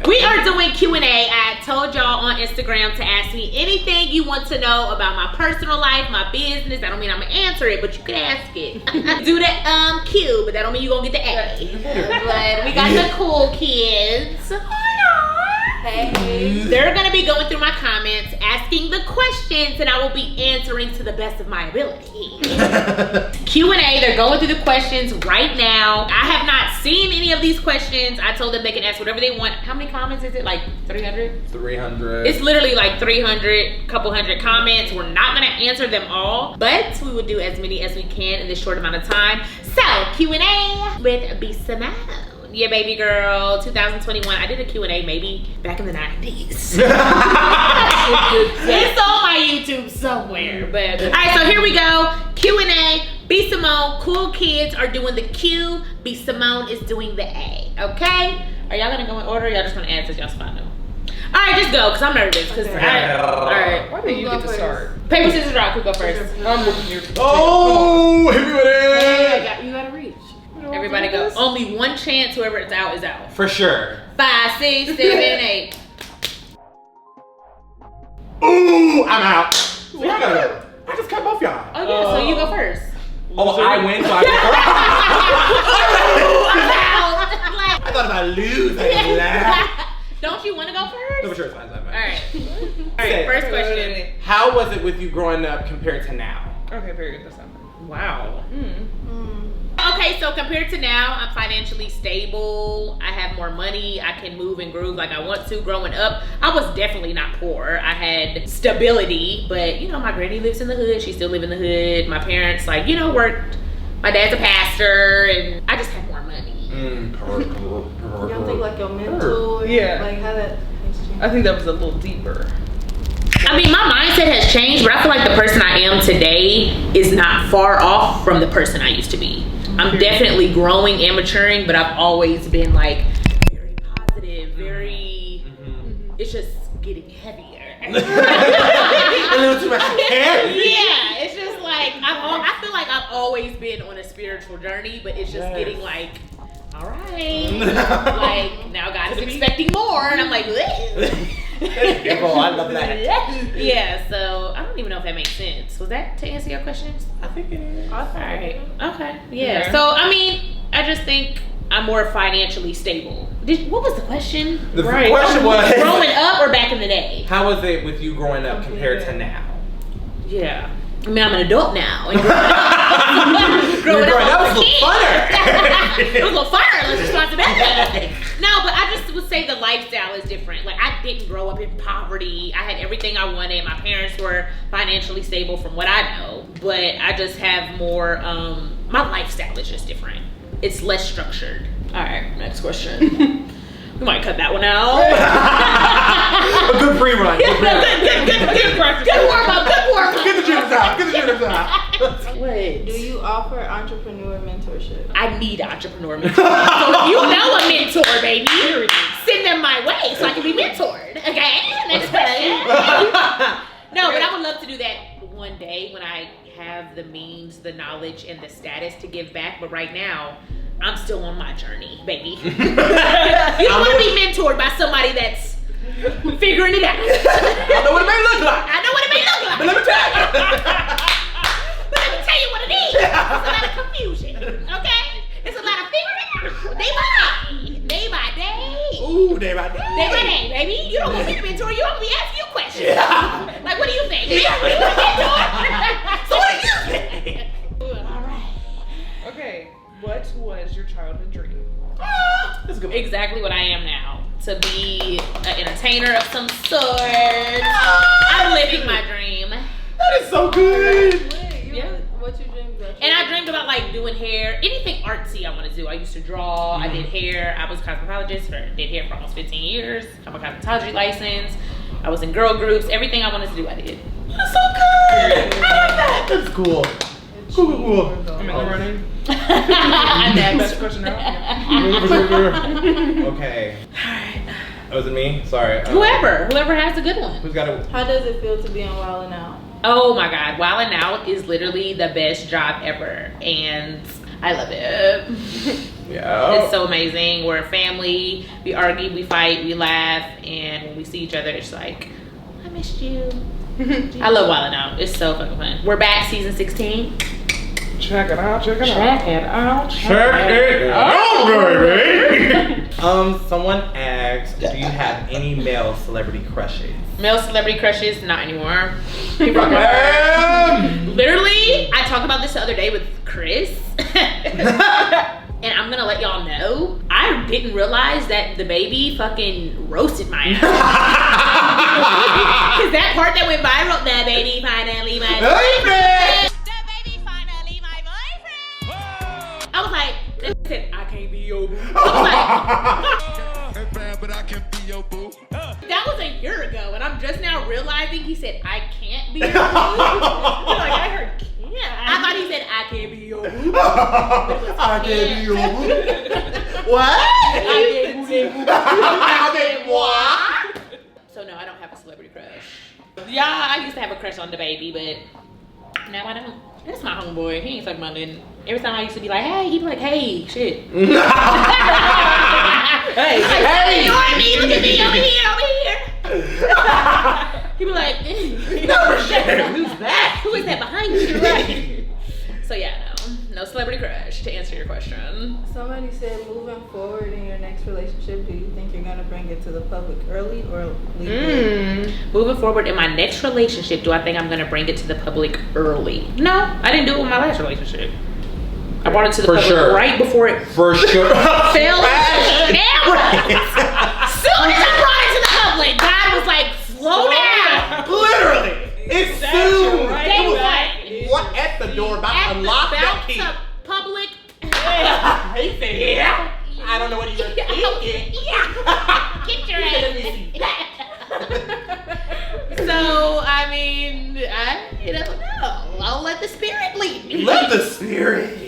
We are doing Q&A. I told y'all on Instagram to ask me anything you want to know about my personal life, my business. I don't mean I'm gonna answer it, but you can ask it. Do the Q, but that don't mean you're gonna get the A. But we got the cool kids. Hey. They're gonna be going through my comments, asking the questions, and I will be answering to the best of my ability. Q&A, they're going through the questions right now. I have not seen any of these questions. I told them they can ask whatever they want. How many comments is it? Like 300? 300. It's literally like 300, couple hundred comments. We're not gonna answer them all, but we will do as many as we can in this short amount of time. So, Q&A with b.simone. Yeah, baby girl, 2021. I did a Q&A maybe back in the 90s. It's on my YouTube somewhere. But all right, so here we go. Q&A. b.simone, cool kids are doing the Q. b.simone is doing the A. Okay? Are y'all gonna go in order? Or y'all just gonna answer y'all spot them? All right, just go, cause I'm nervous. Cause all right. Why did you get to start? Paper, scissors, rock. Who go first? I'm looking here. Oh, hit me with it. You gotta reach. Everybody go. Only one chance. Whoever is out is out. For sure. 5, 6, 7, 8. Ooh, I'm out. So y'all gotta go. I just cut both y'all. Oh yeah, so you go first. Oh, I win, so I go first. I thought if I lose, I could laugh. Don't you want to go first? No, for sure, it's fine. All right. All right. First question. How was it with you growing up compared to now? Okay, very good. That's not bad. Wow. Okay, so compared to now, I'm financially stable. I have more money. I can move and groove like I want to. Growing up, I was definitely not poor. I had stability, but you know, my granny lives in the hood. She still live in the hood. My parents, like, you know, worked. My dad's a pastor, and I just had more money. Y'all think like your mentor? Yeah. Like how that has changed? I think that was a little deeper. I mean, my mindset has changed, but I feel like the person I am today is not far off from the person I used to be. I'm definitely growing and maturing, but I've always been like very positive, very, it's just getting heavier. A little too much heavy. Yeah, it's just like, I feel like I've always been on a spiritual journey, but it's just getting like, all right, like now God is expecting more, and I'm like, Oh, I love that. Yeah, so I don't even know if that makes sense. Was that to answer your questions? I think it is. All right. Okay. Yeah. So I mean, I just think I'm more financially stable. What was the question? The question was growing up or back in the day? How was it with you growing up compared to now? Yeah. I mean, I'm an adult now. And growing up was a little funner. It was a little funner, less responsibility. No, but I just would say the lifestyle is different. Like, I didn't grow up in poverty. I had everything I wanted. My parents were financially stable from what I know. But I just have more, my lifestyle is just different. It's less structured. All right, next question. We might cut that one out. A good pre-run. Good warm-up. Get the jitters out. Wait. Do you offer entrepreneur mentorship? I need an entrepreneur mentor. So if you know a mentor, baby, send them my way so I can be mentored. Okay? Next question. No, but I would love to do that one day when I have the means, the knowledge, and the status to give back. But right now, I'm still on my journey, baby. You don't want to be mentored by somebody that's figuring it out. I know what it may look like. But let me tell you. But let me tell you what it is. It's a lot of confusion, okay? It's a lot of figuring it out. Day by day. Ooh, day by day. Day by day, baby. You don't want me to mentor you. I'm going to be asking you questions. Yeah. Like, what do you think? Me? Mentor? So what do you think? All right. Okay, what was your childhood dream? That's a good one. Exactly what I am now. To be an entertainer of some sort. I'm living my dream. That is so good. What you dreamed about? And I dreamed about like doing hair, anything artsy I want to do. I used to draw, I did hair. I was a cosmetologist, did hair for almost 15 years. I'm a cosmetology license. I was in girl groups. Everything I wanted to do, I did. That's so good. I like that. That's cool. Cool. I'm in the running. Next. Best question out. Okay. Oh, was it me? Sorry. Whoever has a good one. Who's got it? How does it feel to be on Wild 'N Out? Oh my God, Wild 'N Out is literally the best job ever, and I love it. Yeah. It's so amazing. We're a family. We argue, we fight, we laugh, and when we see each other, it's like, I missed you. I love Wildin' Out. It's so fucking fun. We're back, season 16. Check it out. Check it out. Check it out, baby. Someone asked, do you have any male celebrity crushes? Male celebrity crushes, not anymore. Literally, I talked about this the other day with Chris. And I'm gonna let y'all know, I didn't realize that the baby fucking roasted my ass. Cause that part that went viral, the baby finally my boyfriend. The baby finally my boyfriend. I was like, they said, I can't be your boo. I was like, but I can be your boo. That was a year ago, and I'm just now realizing he said, I can't be your boo. Like, I heard can't. I thought he said, I can't be your boo. I can't be your boo. What? I did what? So no, I don't have a celebrity crush. Yeah, I used to have a crush on the baby, but now I don't. That's my homeboy. He ain't talking about nothing. Every time I used to be like, hey, he'd be like, hey, shit. Hey. Ignore me, look at me, over here. He'd be like, No, shit. Who's that? who is that behind you? Right. So yeah, no celebrity crush, to answer your question. Somebody said, moving forward in your next relationship, do you think you're gonna bring it to the public early or leave it? Moving forward in my next relationship, do I think I'm gonna bring it to the public early? No, I didn't do it with my last relationship. I brought it to the public right before it For sure. fell into the camera. Soon as I brought it to the public, God was like, slow down. Literally. It's soon. Right. Day one. What at the door? About to unlock that key. To public. He said, yeah. I don't know what he was thinking. Yeah. Get your ass. So, I mean, I don't know. I'll let the spirit lead me. Let the spirit.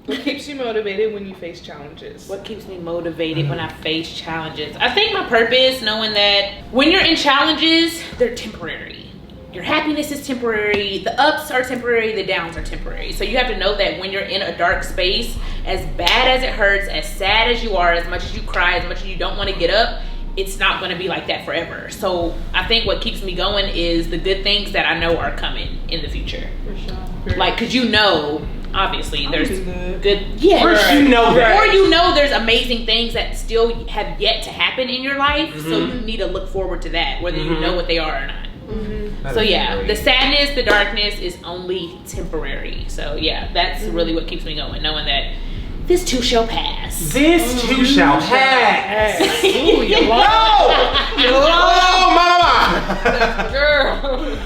What keeps you motivated when you face challenges? What keeps me motivated when I face challenges? I think my purpose, knowing that when you're in challenges, they're temporary. Your happiness is temporary, the ups are temporary, the downs are temporary. So you have to know that when you're in a dark space, as bad as it hurts, as sad as you are, as much as you cry, as much as you don't want to get up, it's not going to be like that forever. So I think what keeps me going is the good things that I know are coming in the future. For sure. Like, cause you know, obviously there's good, yeah. First you know that. Or you know there's amazing things that still have yet to happen in your life. So you need to look forward to that, whether you know what they are or not. So yeah, the sadness, the darkness is only temporary. So yeah, that's really what keeps me going, knowing that this too shall pass. This too shall pass. Ooh, you Oh, mama. girl.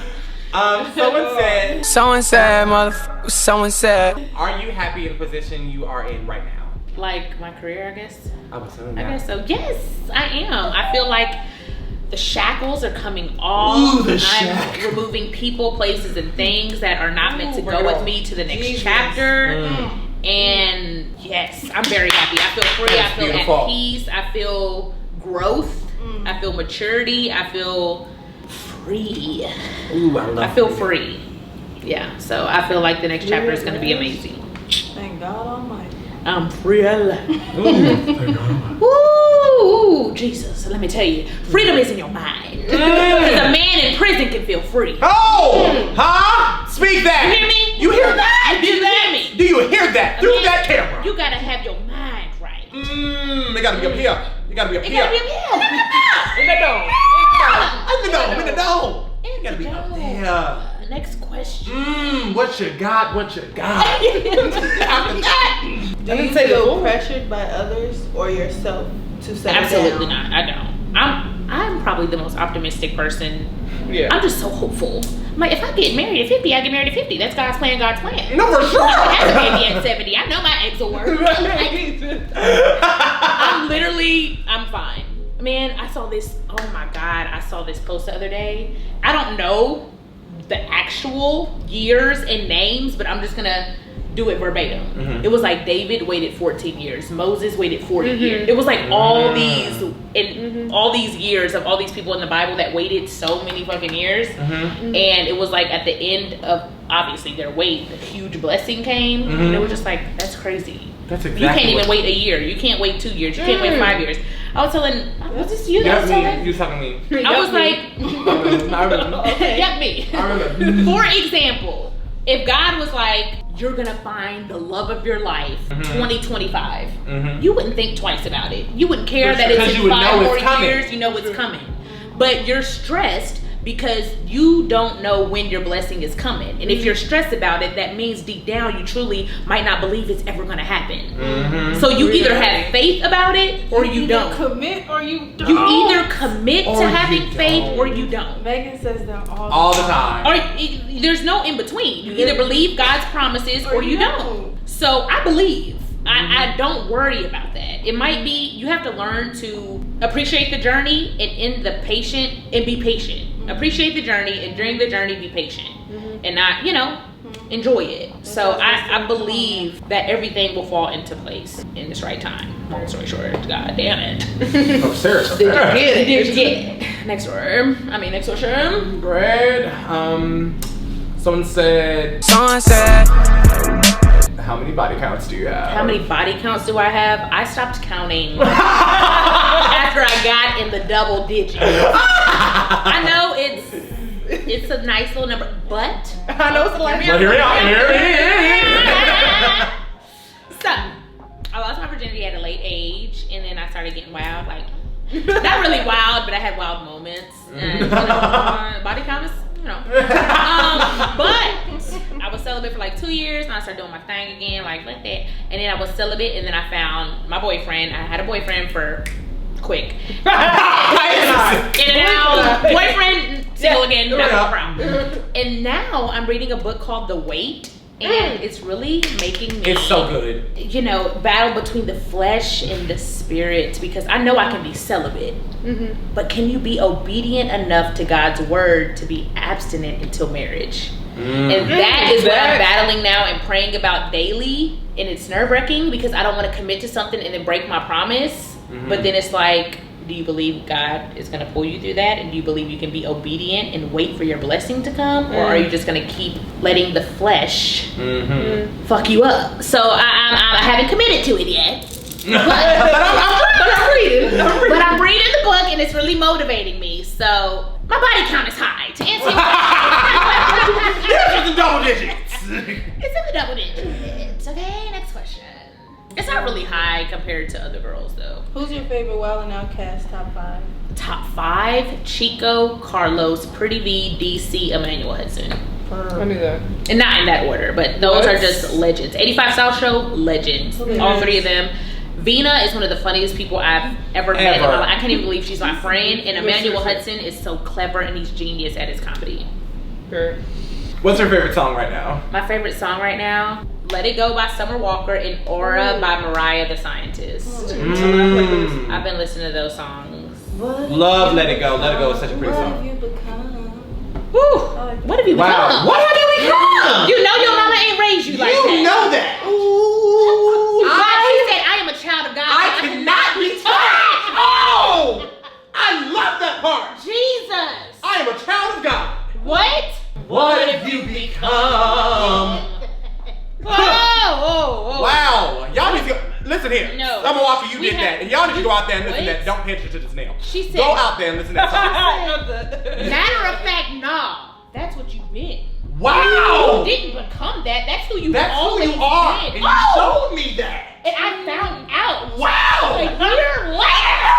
Someone said, Motherfucker. Someone said. are you happy in the position you are in right now? Like my career, I guess. I was saying I that. guess so. Yes, I am. I feel like the shackles are coming off. Ooh, the I'm shackles. removing people, places, and things that are not meant to go with me to the next chapter. And yes, I'm very happy. I feel free. That's I feel beautiful. at peace. I feel growth. I feel maturity. I feel free. Ooh, I love I feel free. Yeah, so I feel like the next chapter is going to be amazing. Thank God Almighty. I'm free. Ooh. Woo, Jesus, let me tell you, freedom is in your mind. Because a man in prison can feel free. Oh! Huh? Speak that! You hear me? You hear that? Do you hear me? Do you hear that? Through Man, that camera. You gotta have your mind right. It gotta be up here. It gotta be up It here. gotta be In the dome. In the dome. In the dome. It gotta be up there. Next question. What you got? What you got? After that. Do you feel pressured by others or yourself to settle Absolutely down? not. I don't. I'm probably the most optimistic person. Yeah. I'm just so hopeful. I'm like, if I get married at 50, I get married at 50. That's God's plan, God's plan. No, for sure. I have a baby at 70. I know my eggs will work. I'm fine. Man, I saw this, oh my God, I saw this post the other day. I don't know the actual years and names, but I'm just gonna do it verbatim. It was like David waited 14 years, Moses waited 40 years. It was like all these all these years of all these people in the Bible that waited so many fucking years. And it was like at the end of obviously their wait, the huge blessing came. And it was just like, that's crazy. That's exactly. You can't even wait a year. You can't wait 2 years. You can't wait 5 years. I was telling, was this you that was telling? You talking to me. I was like, I remember. yep, me. I remember. For example, if God was like, you're gonna find the love of your life 2025, you wouldn't think twice about it. You wouldn't care that it's in 5 more years. You know it's coming. But you're stressed because you don't know when your blessing is coming. And if you're stressed about it, that means deep down you truly might not believe it's ever gonna happen. So you either have faith about it or you don't. Commit or you don't. You either commit to having faith or you don't. Megan says that all the time. Or there's no in between. You either believe God's promises or you don't. So I believe. I don't worry about that. It might be, you have to learn to appreciate the journey and be patient. Appreciate the journey, and during the journey be patient. And not, enjoy it. So I believe that everything will fall into place in this right time. Long story short, God damn it. Oh, seriously. Did you get it? Did you get it? Next question. Bread. Someone said, how many body counts do you have? How many body counts do I have? I stopped counting after I got in the double digits. I know it's a nice little number, but I know it's a lot. Here we are. So, I lost my virginity at a late age, and then I started getting wild. Like, not really wild, but I had wild moments. And, body count is, but I was celibate for like 2 years, and I started doing my thing again, like that. And then I was celibate, and then I found my boyfriend. I had a boyfriend for quick. In and out. Boyfriend, single again, not a problem. And now I'm reading a book called The Wait. And it's really making me, it's so good, battle between the flesh and the spirit, because I know I can be celibate, but can you be obedient enough to God's word to be abstinent until marriage? And that is what I'm battling now and praying about daily, and it's nerve-wracking because I don't want to commit to something and then break my promise. But then it's like, do you believe God is going to pull you through that? And do you believe you can be obedient and wait for your blessing to come? Or are you just going to keep letting the flesh fuck you up? So I haven't committed to it yet. But I'm reading. But I'm reading the book, and it's really motivating me. So my body count is high. To answer your question. It's in the double digits. It's in the double digits. Okay, next question. It's not really high compared to other girls, though. Who's your favorite Wild and Outcast top 5? Top 5: Chico, Carlos, Pretty V, DC, Emmanuel Hudson. I knew that. And not in that order, but those are just legends. 85 South Show, legends. All 3 of them. Vina is one of the funniest people I've ever met in my life. I can't even believe she's my friend. And Emmanuel Hudson is so clever, and he's genius at his comedy. Sure. What's your favorite song right now? My favorite song right now? Let It Go by Summer Walker and Aura by Mariah the Scientist. I've been listening to those songs. Love Let It Go. Let It Go is such a pretty song. What have you become? Woo! What have you become? Wow. What have you become? You know your mama ain't raised you like that. You know that. She said, I am a child of God. I cannot be touched. Oh! I love that part. Jesus. I am a child of God. What? What have you become? Oh. Wow. Y'all need to listen here. No. Summer Walker, you did have- that. And y'all need to go out there and listen to What? that. Don't pay attention to this nail. She said, go out there and listen to that song. matter of fact, nah. That's what you've been. Wow. You didn't become that. That's who you That's who always you are. been. And you showed me that. And I found out. Wow. A year later.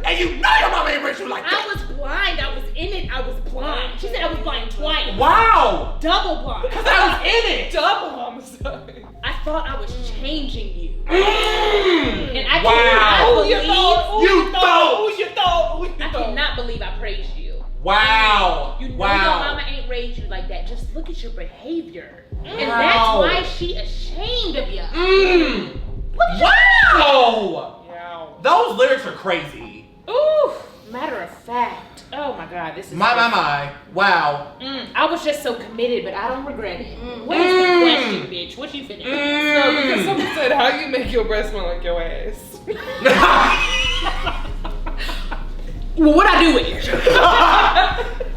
And you know your mama ain't raised you like that. I was blind. I was in it. I was blind. She said I was blind twice. Wow. Double blind. Because I was in it. Double homicide. I thought I was changing you. And I Wow. I cannot believe I praised you. Wow. You know wow. your mama ain't raised you like that. Just look at your behavior. And Wow. that's why she ashamed of you. Wow. Yeah. Those lyrics are crazy. Ooh. Matter of fact. Oh my God, this is My. Wow. I was just so committed, but I don't regret it. What is the question, bitch? What you finna do? So, because someone said, how you make your breath smell like your ass? Well, what I do with it?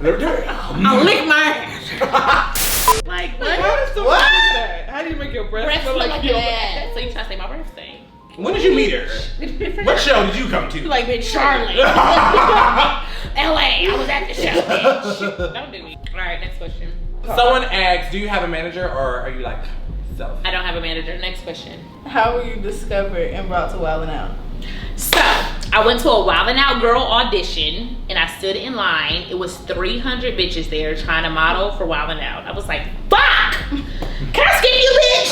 Let me do it. I lick my ass. Like, what? How does someone look at that? How do you make your breath Breath smell smell like your that. So you trying to say my breath stink? When did you meet her? What show did you come to? Like in Charlotte. LA. I was at the show, bitch. Don't do me. Alright, next question. Someone asks, do you have a manager or are you like self? I don't have a manager. Next question. How were you discovered and brought to Wildin' Out? So, I went to a Wildin' Out Girl audition and I stood in line. It was 300 bitches there trying to model for Wildin' Out. I was like, fuck! Can I skip you, bitch?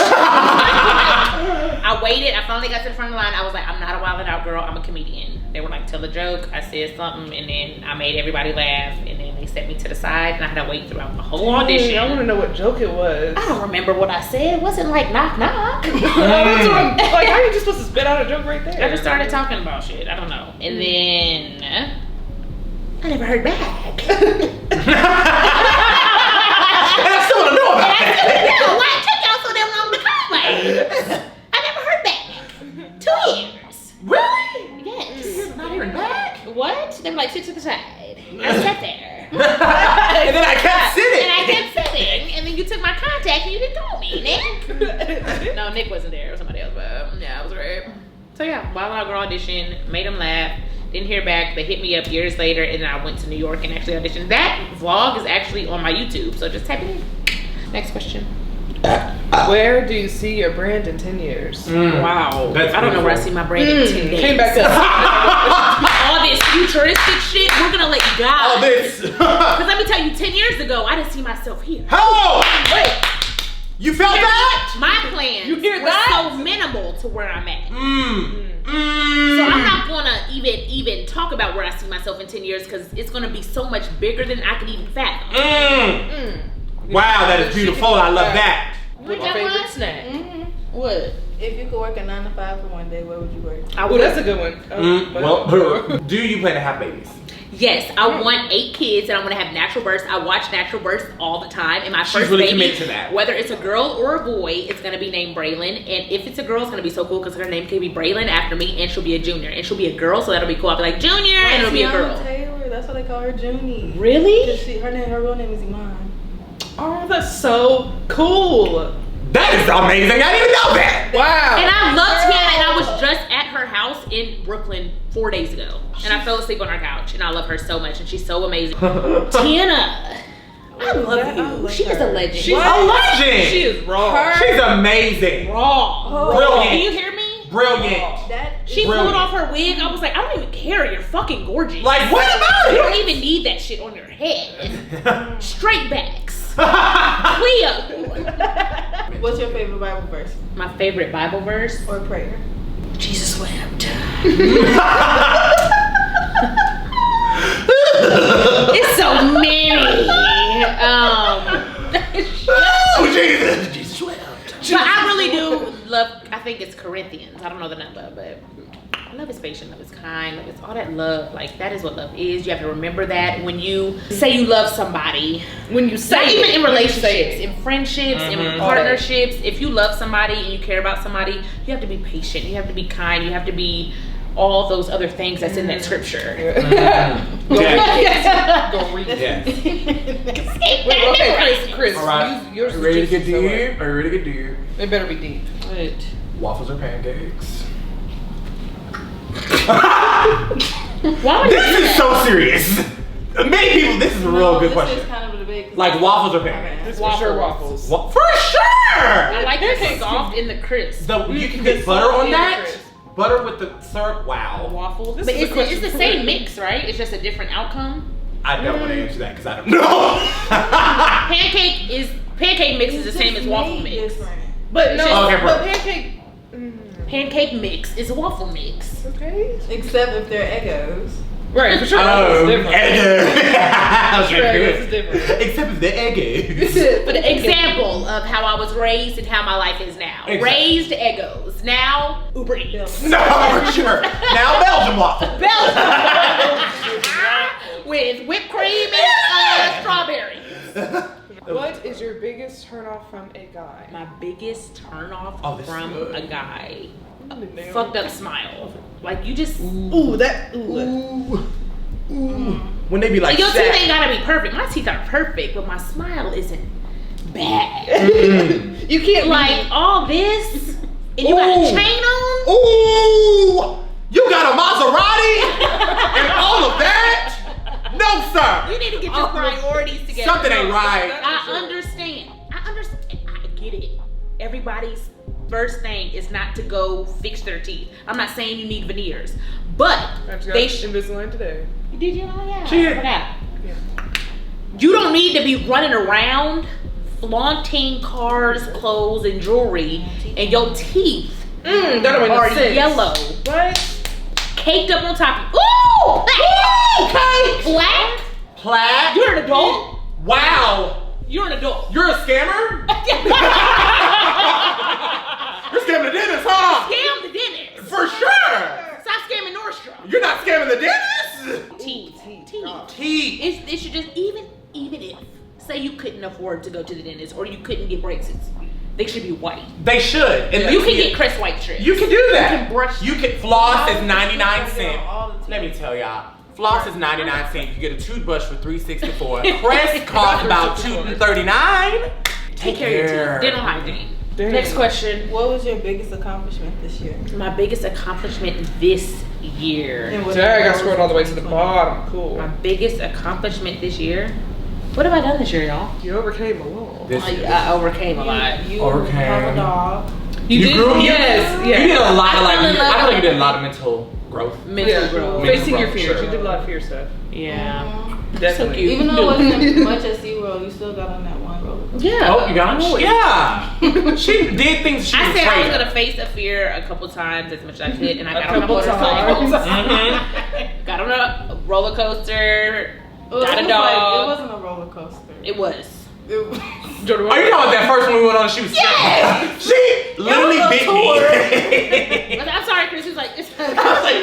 I waited. I finally got to the front of the line. I was like, I'm not a Wildin' Out girl. I'm a comedian. They were like, tell a joke. I said something and then I made everybody laugh and then they set me to the side and I had to wait throughout the whole audition. I want to know what joke it was. I don't remember what I said. It wasn't like knock knock. Like, how are you just supposed to spit out a joke right there? I just started talking about shit. I don't know. And then I never heard back. And I still want to know about that. Why it took y'all so damn long to call me? I never heard back. 2 years. Really? Yes. Not hearing back? What? They were like, sit to the side. I sat there. And then I kept sitting. And I kept sitting. And then you took my contact and you didn't call me, Nick. No, Nick wasn't there. It was somebody else. But yeah, it was great. So yeah, Wild Out Girl audition, made them laugh. Didn't hear back. They hit me up years later, and then I went to New York and actually auditioned. That vlog is actually on my YouTube, so just type it in. Next question. Where do you see your brand in 10 years? Wow. That's I don't know where I beautiful. see my brand in 10 days. Came back to All this futuristic shit, we're gonna let God. All this. Because let me tell you, 10 years ago, I didn't see myself here. How? Wait. You felt that? My plans You hear were that? so minimal to where I'm at. So I'm not gonna even talk about where I see myself in 10 years because it's gonna be so much bigger than I could even fathom. Wow, that is beautiful. I love that. What My that favorite was? snack. What? If you could work a 9 to 5 for one day, where would you work? Oh, that's a good one. Well, do you plan to have babies? Yes, I want 8 kids and I want to have natural births. I watch natural births all the time. And my She's first really baby, committed to that. whether it's a girl or a boy, it's going to be named Braylon. And if it's a girl, it's going to be so cool because her name can be Braylon after me and she'll be a junior. And she'll be a girl, so that'll be cool. I'll be like, Junior, and it'll be a girl. Taylor, that's why they call her Junie. Really? Her real name is Iman. Oh, that's so cool. That is amazing. I didn't even know that. Wow. And I love Tiana, and I was just at her house in Brooklyn 4 days ago. And I fell asleep on her couch, and I love her so much, and she's so amazing. Tiana, I love you. She is a legend. She's a legend. She is raw. She's amazing. raw. Brilliant. Can you hear me? Brilliant. She Brilliant. pulled off her wig. I was like, I don't even care. You're fucking gorgeous. Like, what about You it? don't even need that shit on your head. Straight backs. Cleo. What's your favorite Bible verse My favorite Bible verse. or prayer? Jesus wept. It's so many. Oh, Jesus. Jesus wept. But I really do love, I think it's Corinthians. I don't know the number, but love is patient, love is kind, love is all that love. Like, that is what love is. You have to remember that when you say you love somebody. When you say Not even in when you relationships, say it. in friendships, in partnerships. If you love somebody and you care about somebody, you have to be patient. You have to be kind. You have to be all those other things that's in that scripture. Go read it. Yes. Okay, Chris. All right. Yours Are you ready to get suggestions are deep? Are you ready to get deep? what? It better be deep. Waffles or pancakes? Why would you This do is that? so serious. Many people, this is a real good This question. is kind of a debate. 'cause Like waffles or pancakes? It's for sure waffles. For sure! I like the soft and the crisp. You can get butter on and that. crisp. Butter with the syrup. Wow. Waffles. This But is a it's question the for same you. mix, right? It's just a different outcome. I don't want to answer that because I don't know. Pancake mix is the same as waffle mix. But no, Okay, but perfect. pancake. Pancake mix is a waffle mix. Okay. Except if they're Eggos. Right, for sure. Oh, It's different. Egos is different. Except if they're eggs. But an example of how I was raised and how my life is now. Exactly. Raised Eggos. Now Uber Eats. No, for sure. Now Belgian waffle. With whipped cream and strawberries. What is your biggest turnoff from a guy? My biggest turn off Oh, this is from good. a guy. Fucked up smile. Like you just Ooh. When they be like, your teeth "Shaq." ain't gotta be perfect. My teeth are perfect, but my smile isn't bad. You can't Like all this, and you got a chain on. Ooh! You got a Maserati and all of that? No, sir. You need to get your priorities together. Something ain't right. I understand. I get it. Everybody's first thing is not to go fix their teeth. I'm not saying you need veneers, but they should. Invisalign today. Did you? Oh yeah. She I forgot. You don't need to be running around flaunting cars, clothes, and jewelry, and your teeth are yellow. What? Caked up on top of you. Ooh! Cake! Black? Plaid? You're an adult. Wow. You're an adult. You're a scammer? You're scamming the dentist, huh? Scam the dentist. For sure. Stop scamming Nordstrom. You're not scamming the dentist? Teeth. Teeth. It should just, even if, say you couldn't afford to go to the dentist or you couldn't get braces, they should be white. They should. And You can get Crest White strips. You can do that. You can brush. You can floss is 99 cents. Let me tell y'all. Floss is 99 cents. You get a toothbrush for $3.64. Crest costs about $2.39. Take care of your teeth. Dental hygiene. Next question. What was your biggest accomplishment this year? My biggest accomplishment this year. Today I got scored all the way to the bottom. Cool. My biggest accomplishment this year? What have I done this year, y'all? You overcame a lot. I overcame a lot. You Overcame. have a dog. You grew? Yes. You did a lot of I fell in love I feel like you with- did a lot of mental growth. Mental growth. Facing your Mental fears. growth, You did a lot of fear stuff. Yeah. Definitely. So cute. Even though it wasn't much at SeaWorld, you still got on that one roller. Yeah. Oh, you got it? Yeah. She did things she I was said I was afraid of. gonna face a fear a couple times as much as I could, and I A got on a couple motorcycle. Mhm. Got on a roller coaster. Well, Got it a was like- dog. it wasn't a roller coaster. It was. Jordan, Are you talking about that first one we went on? She was Yes! She literally That was a bit me. But I'm sorry, Chris. He was like, it's I was like,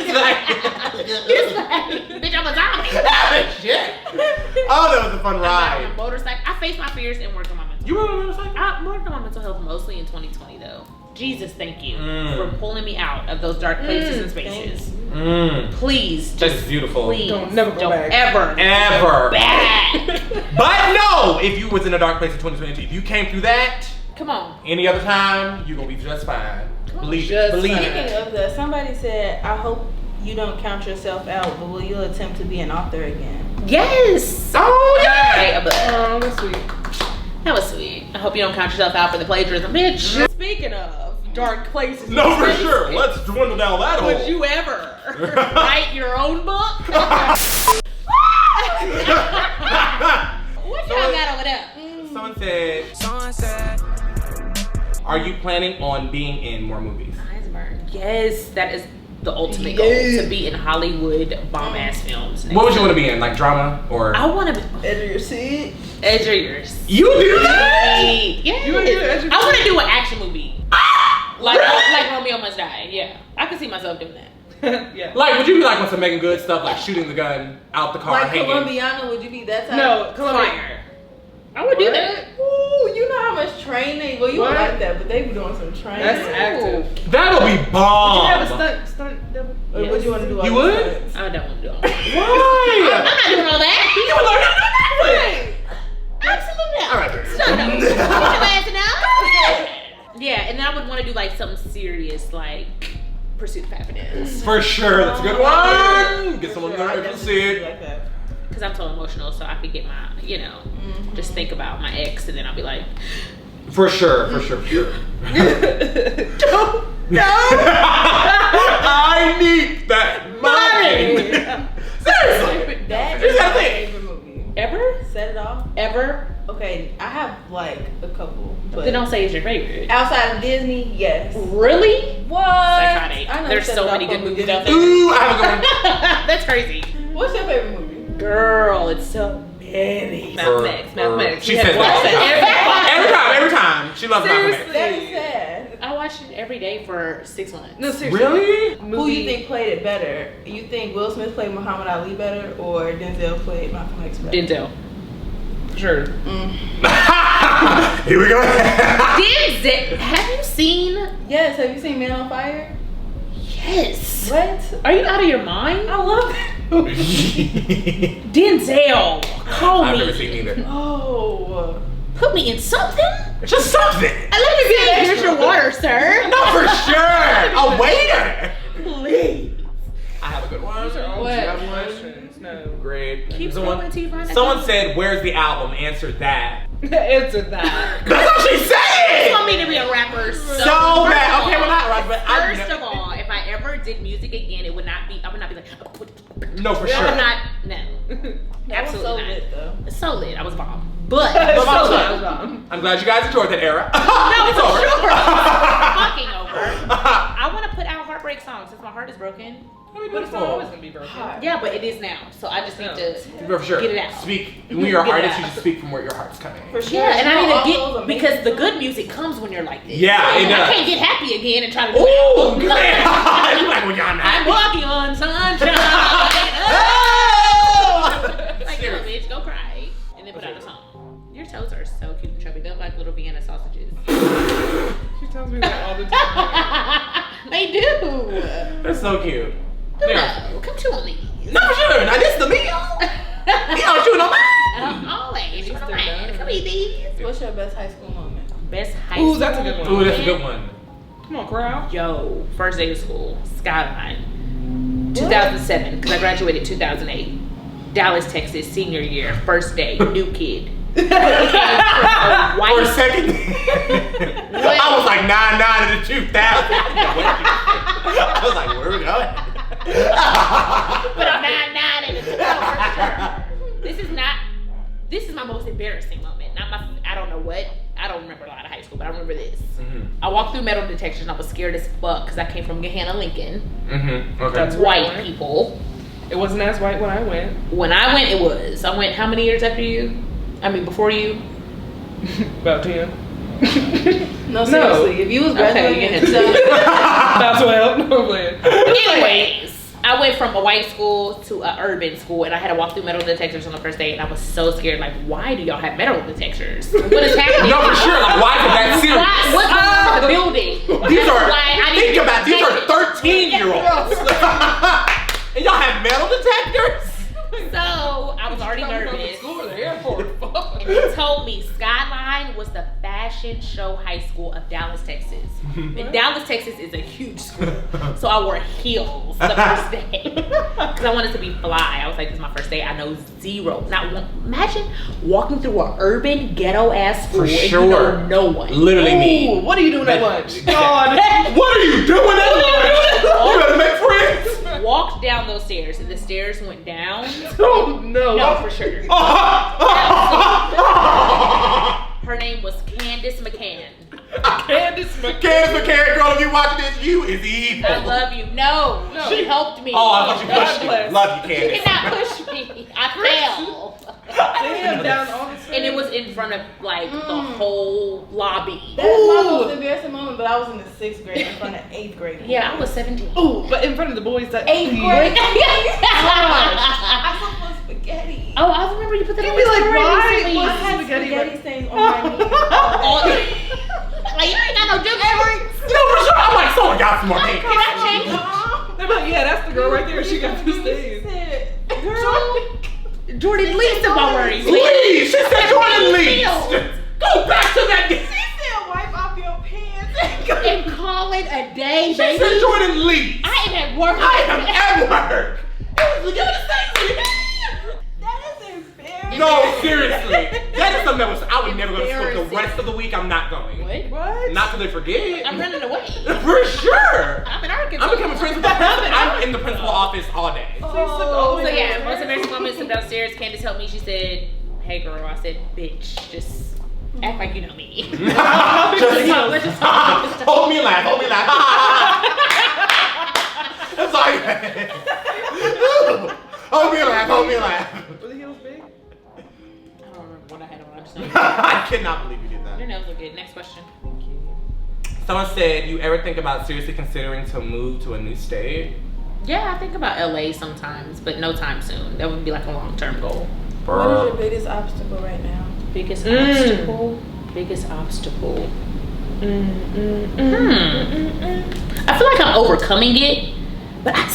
He's like, bitch, I'm a zombie. shit. Oh, that was a fun I got on ride. a motorcycle. I faced my fears and worked on my mental You were on a motorcycle? I worked on my mental health mostly in 2020 though. Jesus, thank you Mm. for pulling me out of those dark places and spaces. Please, That's just beautiful. please, Never go back. ever Ever. back. But no, if you was in a dark place in 2022, if you came through that Come on. any other time, you're gonna be just fine. Believe it. Just Believe fine. it. Speaking of that, somebody said, I hope you don't count yourself out, but will you attempt to be an author again? Yes. Oh yeah. Right, but Oh, that's sweet. that was sweet. I hope you don't count yourself out for the plagiarism, bitch. Speaking of dark places, No, for sure. Let's dwindle down that hole. would you ever write your own book? What y'all got over there? Someone said, are you planning on being in more movies? Yes, that is the ultimate goal, to be in Hollywood bomb ass films. What would you want to be in? Like drama or? I want to be Edge of your seat. Edge of yours. You do that? Yes. You wanna do Edge of I Yours? want to do an action movie. Like Romeo Must Die. Yeah, I can see myself doing that. Yeah. Like, would you be like on some Megan Good stuff, like shooting the gun out the car, Like hanging? Colombiana, would you be that type? No, Columbia. Fire. I would do that. Ooh, you know how much training. Well, you What? don't like that, but they be doing some training. That's active. That'll be Would you bomb. have a stunt double? Or would you want to do all You the would? stunts? I don't want to do all Why? I'm not doing all that. You would learn Absolutely not. All right. Shut up. Get your ass down. Yeah, and then I would want to do like something serious, like Pursuit of Happiness. For sure, that's a good one. Get someone I there to definitely see it. like that. Because I'm so emotional, so I could get my, just think about my ex, and then I'll be like, For sure, for sure, for sure. no. I need that money. Seriously. That Here's is the my thing. favorite movie. Ever? Set It Off. Ever? Okay, I have like a couple, but Then don't say it's your favorite. outside of Disney, yes. Really? What? Psychotic. I know There's Set so It many Off good probably movies did. out there. Ooh, I have a good one. That's crazy. What's your favorite movie? Girl, it's so many. Malcolm X. Malcolm X. She You have says to watch that every time. She loves Malcolm X. That is sad. I watch it every day for 6 months. No, seriously. Really? Who you think played it better? You think Will Smith played Muhammad Ali better, or Denzel played Malcolm X better? Denzel. Sure. Here we go. Denzel. Have you seen? Yes. Have you seen Man on Fire? Yes. What? Are you out of your mind? I love that movie. Denzel. Call me. I've never seen either. Oh. Put me in something? Just something. Let me say, here's your water, sir. No, for sure. A waiter. Please. I have a good one. These are all What? dumb questions. No. Great. Keep scrolling until you find that. Someone said, "Where's the album?" Answer that. Answer that. That's what she You said. want me to be a rapper So bad. Okay, well not right, but First of all, if I ever did music again, it would not be. I would not be like. No, for I would sure. not. No. That was Absolutely so not. lit, though. It's so lit. I was bomb. But I'm glad you guys enjoyed that era. no, It's for over. sure. It's fucking over. I want to put out heartbreak songs since my heart is broken. But it's not always gonna be broken. Yeah, but it is now. So I just need to For sure. get it out. Speak. When you're an Get it artist, you out. should speak from where your heart's coming. For sure. Yeah, and I all need those to get amazing because the songs. good music comes when you're like this. Yeah, it I does. can't get happy again and try to do Ooh, it. good. You like when y'all I'm not. walking on sunshine. Oh! Like, go, bitch, go cry. And then put out a song. Your toes are so cute and chubby. They're like little Vienna sausages. She tells me that all the time. They do. That's so cute. Yeah. No, come chew on these. No, for sure. Now this is the meal. You don't chew no mine. Always. Come eat these. What's your best high school moment? Best high school. Ooh, that's a good one. Ooh, that's a good one. Come on, crowd. Yo, first day of school, Skyline. 2007, because I graduated 2008. Dallas, Texas, senior year, first day, new kid. For a second, I was like 9-9 in the 2000. I was like, where are we going? But I'm 9-9 in the 2000. This is my most embarrassing moment. Not my, I don't know what. I don't remember a lot of high school, but I remember this. Mm-hmm. I walked through metal detectors and I was scared as fuck because I came from Gahanna, Lincoln. Mm-hmm. Okay. That's White right. people. It wasn't as white when I went. When I went, it was. I went how many years after you? I mean, before you? About 10. No, seriously. If you was graduating Okay, in yeah. 2000, About 12. No, I'm playing. Anyways, I went from a white school to an urban school, and I had to walk through metal detectors on the first day, and I was so scared. Like, why do y'all have metal detectors? What is happening? No, for sure. Like, why is it that serious? What's going on in the building? These are, why I think need to about it, these are protect 13-year-olds. And y'all have metal detectors? So I was already nervous. School or the airport. And they told me Skyline was the fashion show high school of Dallas, Texas. And Dallas, Texas is a huge school. So I wore heels the first day. Because I wanted to be fly. I was like, this is my first day. I know zero. Not one. Imagine walking through an urban ghetto ass school For and sure. you know no one. Literally me. Ooh, what are you doing at lunch? God. What are you doing at lunch? You better make friends. Walked down those stairs and the stairs went down. Oh, no. No, for sure. Her name was Candace McCann. Candace McCann. Candace McCann, girl, if you watching this, you is evil. I love you. No, she helped me. Oh, I thought you God pushed me. bless. Love you, She Candace. did not push me. I fell. Damn, down all the stairs. And it was in front of like the whole lobby. that's my most embarrassing moment, but I was in the 6th grade in front of 8th grade. Yeah, I was 17. Ooh, but in front of the boys that 8th grade. I I saw my spaghetti. Oh, I remember you put that You'd on be your like, story why recently. was I had spaghetti spaghetti stains on my knees. All- like you ain't got no difference. No, for sure. I'm like, someone got some more Can pancakes. I change? They're like, yeah, that's the girl right there. She got two stains. Girl, Jordan, least of my worries. Leave. She said Jordan leave. Go back to that. she said wipe off your pants and go. And call it a day, She baby. said Jordan leave. I am at work. I am at work. It was, give me the stains. That is embarrassing. No, seriously. That is something that was, I would never go to school. The Embarrassing. rest of the week, I'm not going. What? What? Not till they forget. I'm running away. For sure. I'm in Arkansas. I'm becoming friends with the principal. I'm in the principal office all day. So yeah, most embarrassing moments come downstairs. Candace helped me. She said, "Hey girl," I said, "Bitch, just act like you know me." Let's just talk. Hold me and laugh. Hold me and laugh. That's all you had. Hold me and laugh. Hold me and laugh. Were the heels big? I don't remember what I had on. I'm just I cannot believe you did Your that. nails look good. Next question. Someone said, you ever think about seriously considering to move to a new state? Yeah, I think about LA sometimes, but no time soon. That would be like a long-term goal. What is your biggest obstacle right now? Biggest obstacle. Biggest obstacle. I feel like I'm overcoming it, But I'm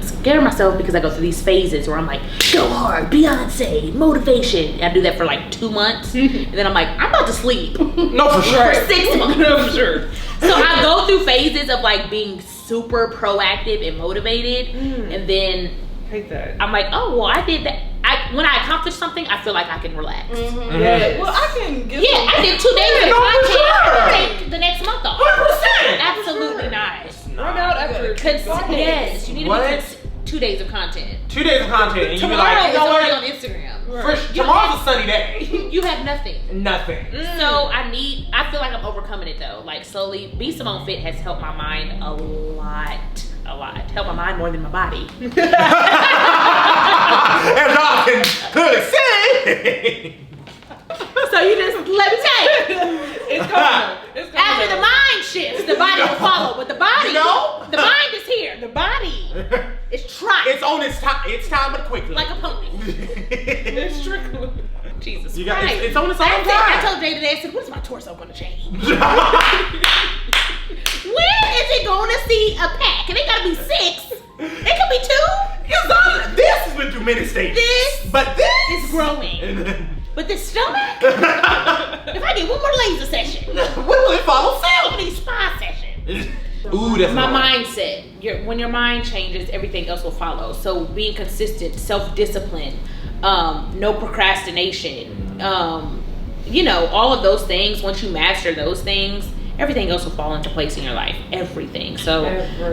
scared of myself because I go through these phases where I'm like, go hard, Beyonce, motivation. And I do that for like 2 months. And then I'm like, I'm about to sleep. No, for sure. For 6 months. No, for sure. So I go through phases of like being super proactive and motivated. And then Hate that. I'm like, oh, well, I did that. When I accomplish something, I feel like I can relax. Yeah. Well, I can give Yeah, I did 2 days of No, for content. sure. I take the next month off. 100%. Absolutely not. Run out after. Yes, you need to What? be 2 days of content. 2 days of content, and you be Tomorrow like, you is know already what? on Instagram. Tomorrow's a sunny day. You have nothing. Nothing. So I feel like I'm overcoming it though. Like slowly, B.SIMONE Fit has helped my mind a lot. Helped my mind more than my body. As y'all can clearly see. So you just let me tell you. It's coming. It's coming. After the mind shifts, the body will follow. But the body, You know? the mind is here. The body is trying. It's on its time. It's time, but quickly. Like a pony. It's trickling. Jesus You got. Christ. It's on its own I time. told Jay today, I said, what is my torso going to change? When is it going to see a pack? And it got to be 6. It could be 2. This has been through many stages. But this It's growing. But this stomach, if I get one more laser session, when will it follow so suit? many spa sessions. Ooh, that's My annoying. mindset. When your mind changes, everything else will follow. So being consistent, self-discipline, no procrastination, all of those things. Once you master those things, everything else will fall into place in your life. Everything. So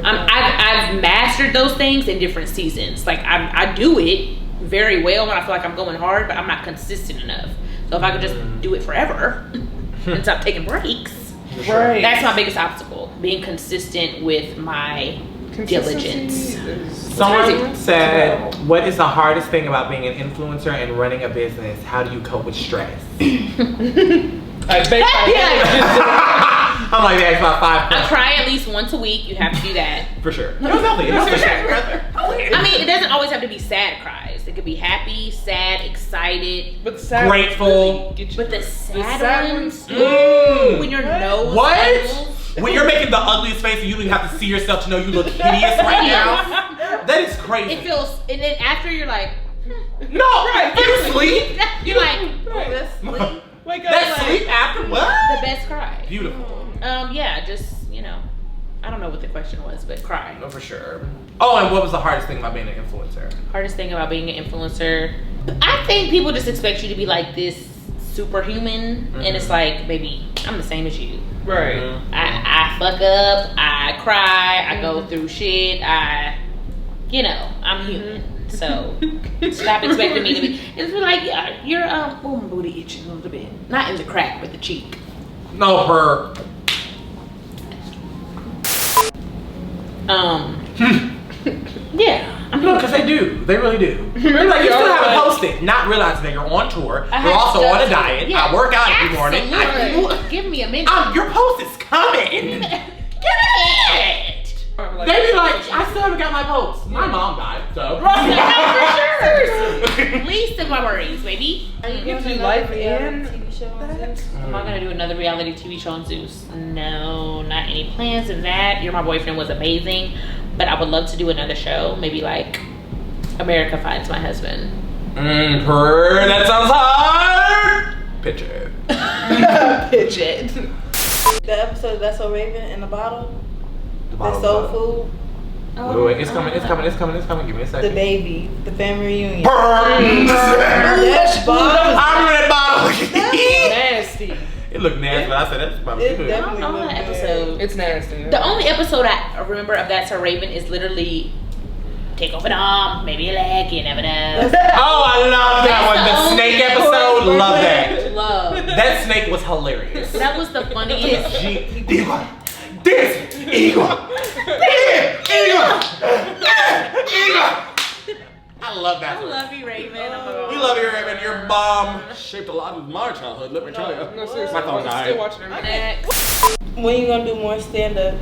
I've mastered those things in different seasons. Like I do it very well when I feel like I'm going hard, but I'm not consistent enough. So if I could just do it forever and stop taking breaks, Right. that's my biggest obstacle. Being consistent with my diligence. Someone said, what is the hardest thing about being an influencer and running a business? How do you cope with stress? I'm like, that's about 5 I questions. cry at least once a week. You have to do that. For sure. No, it's healthy. It's healthy. I mean, it doesn't always have to be sad cries. It could be happy, sad, excited. But the sad Grateful. really get you But the through. sad ones, Mm. when your nose What? angles. When you're making the ugliest face and you don't even have to see yourself to know you look hideous right now, that is crazy. It feels, and then after you're like, No, you sleep. you're like, That's sleep. Wake up That like, sleep after what? the best cry. Beautiful. Yeah, just, I don't know what the question was, but cry. No, for sure. Oh, and what was the hardest thing about being an influencer? Hardest thing about being an influencer, I think people just expect you to be like this superhuman, and it's like, baby, I'm the same as you. Right. I fuck up, I cry, I go through shit, I'm human. So stop expecting me to be. It's be like, yeah, you're my booty itching a little bit, not in the crack, but the cheek. No, her. Yeah. No, because they do. They really do. They're like, you still haven't posted, not realizing that you're on tour. I You're have also stuff on a to- diet. yeah, I work out every morning. absolutely. Give me a minute. Your post is coming. Get it. They be like, I still haven't got my post. My mom died, so. For sure. Least of my worries, baby. You get to do life and TV show on Zeus? Am I gonna do another reality TV show on Zeus? No, not any plans of that. You're My Boyfriend was amazing, but I would love to do another show. Maybe like America Finds My Husband. That sounds hard. Picture. pitch it. The episode That's So Raven in the bottle. The bottle, soul bottle. food. Wait, it's coming. Give me a second. The baby. The family reunion. Burns. That bottle. I remember that bottle. Nasty. It looked nasty, but I said that's probably It good. definitely On looked that bad. episode, It's nasty. the only episode I remember of That's Her Raven is literally take off an arm, maybe a leg, you never know. Oh, I love that one. The That's the snake only episode. Love that. Love. That snake was hilarious. That was the funniest. This eagle. I love that I one. love you, Raven. We love you, Raven. Your mom shaped a lot of my childhood. Let me tell you. No, seriously. My phone I'm died. still watching everything. Next. When you gonna do more stand up?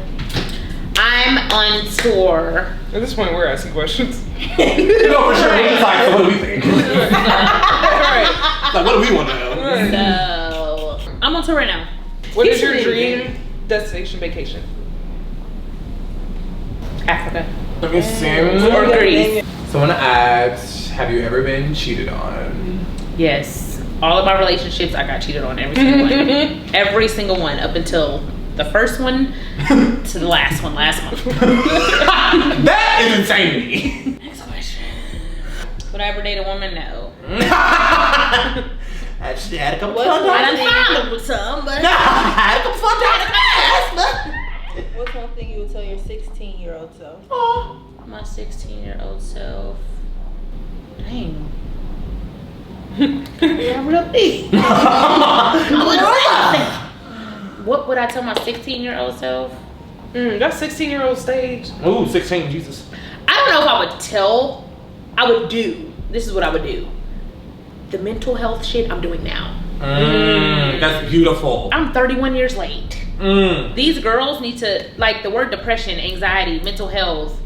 I'm on tour. At this point, we're asking questions. No, for sure. We're just like, so what do we think? Alright. Like, what do we want to know? So I'm on tour right now. What is your Usually- dream destination vacation? Africa. Let me see. Or Greece. Someone asked, have you ever been cheated on? Yes. All of my relationships, I got cheated on. Every single one. Every single one up until the first one to the last one last month. That is insane to me. Next question. Would I ever date a woman? No. I just had a couple I fun done times. found with some, but I had a couple fun times in the past, but. What's one thing you would tell your 16-year-old self? Oh. my 16-year-old self. Dang. Yeah, really. What would I tell my 16-year-old self? That 16-year-old stage. Ooh, 16, Jesus. I don't know if I would tell. I would do. This is what I would do. The mental health shit I'm doing now. That's beautiful. I'm 31 years late. These girls need to, like, the word depression, anxiety, mental health,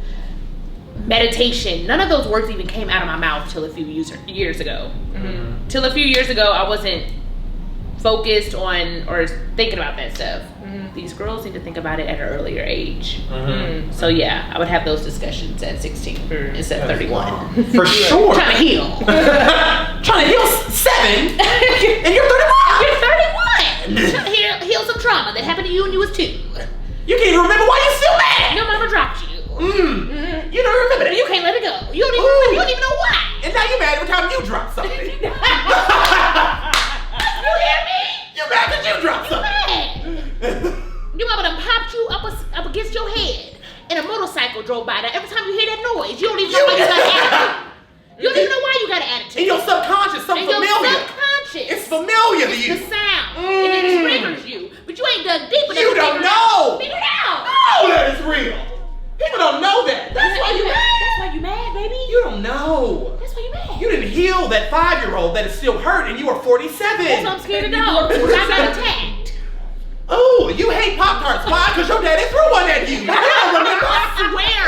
meditation, none of those words even came out of my mouth till a few years ago. Till a few years ago, I wasn't focused on or thinking about that stuff. These girls need to think about it at an earlier age. So yeah, I would have those discussions at 16 instead of 31. For sure. Trying to heal. Trying to heal 7 and you're 31. You're 31. Trying to heal some trauma that happened to you when you was 2. You can't even remember why you're still mad. Your mama dropped you. You don't remember that. You can't let it go. You don't even know why. And now you're mad every time you drop something. You hear me? You're mad because you dropped something. Your mama done popped you up against your head and a motorcycle drove by. Now every time you hear that noise, you don't even know why you got an attitude. You don't even know why you got an attitude. In your subconscious, something In your familiar. subconscious. It's familiar to you. The sound. And it triggers you. But you ain't dug deep enough. You don't know. Figure it out. No, that is real. People don't know that. That's why you mad. That's why you mad, baby. You don't know. That's why you mad. You didn't heal that 5-year-old that is still hurt and you are 47. That's what I'm scared to know. I got attacked. Oh, you hate Pop-Tarts. Why? Because your daddy threw one at you. You don't remember? I swear.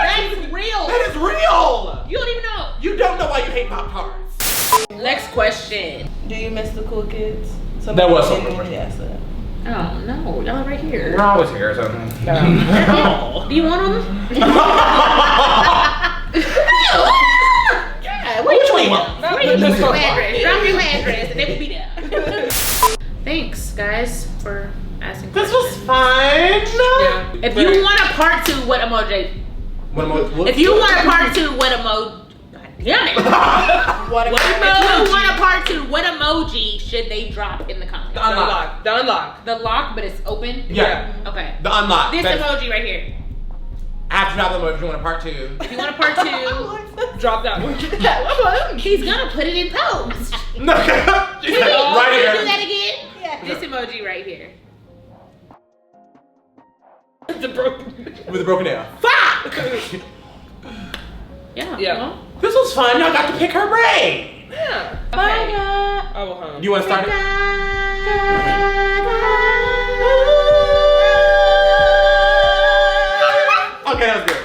That is real. That is real. You don't even know. You don't know why you hate Pop-Tarts. Next question. Do you miss the cool kids? That was Somebody something. didn't ask that. Oh no, y'all are right here. I was here or something. No. Do you want them? Yeah, where Which one you you want? want? Where you put your address? Drop your address and they will be there. Thanks, guys, for asking This questions. was fun. Yeah. If you want a part 2, what emoji? If you want a part 2, what emoji? God damn it. What If you want a part 2, what emoji should they drop in the comments? The unlock. The unlock. The lock, but it's open? Yeah. Okay. The unlock. This That's- emoji right here. I have to drop them if you want a part 2. If you want a part 2, Drop that one. he's gonna put it in post. No, Can we right do here. that again? Yeah. This emoji right here. The broken. With a broken nail. Fuck! Yeah. Yeah. Well, This was fun. Y'all got to pick her brain. Yeah. okay. I will home. You want to start it? Okay, that was good.